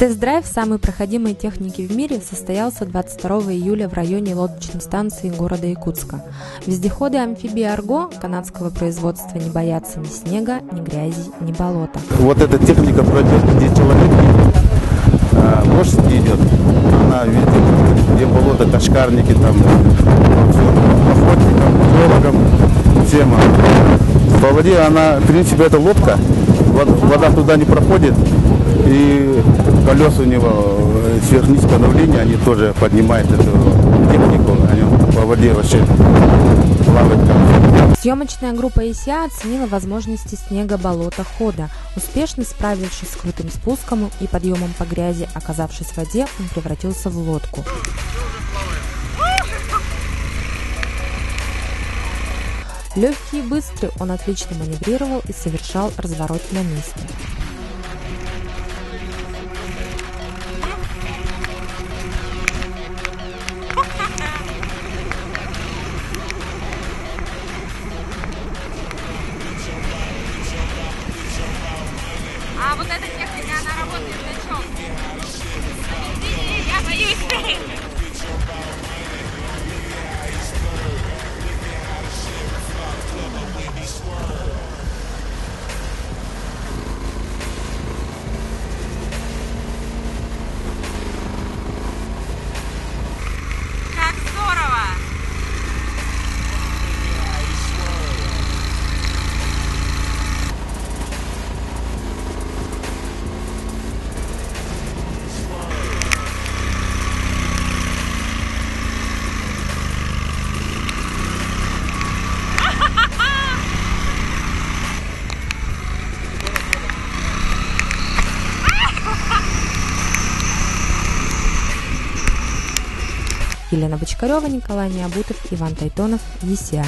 Тест-драйв самой проходимой техники в мире состоялся 22 июля в районе лодочной станции города Якутска. Вездеходы-амфибии «Арго» канадского производства не боятся ни снега, ни грязи, ни болота. Вот эта техника пройдет, где человек идет, лошадь идет, она видит, где болото, кашкарники, там, охотникам, геологам, тема. По воде она, в принципе, это лодка, вода туда не проходит, и колеса у него сверхнизкое давление, они тоже поднимают эту технику, они по воде вообще плавают. Съемочная группа ИСЯ оценила возможности снега-болота-хода. Успешно справившись с крутым спуском и подъемом по грязи, оказавшись в воде, он превратился в лодку. Легкий и быстрый, он отлично маневрировал и совершал разворот на месте. А вот эта техника, она работает на чем? Я боюсь. Как здорово! Елена Бочкарева, Николай Необутов, Иван Тайтонов, ЕСЯ.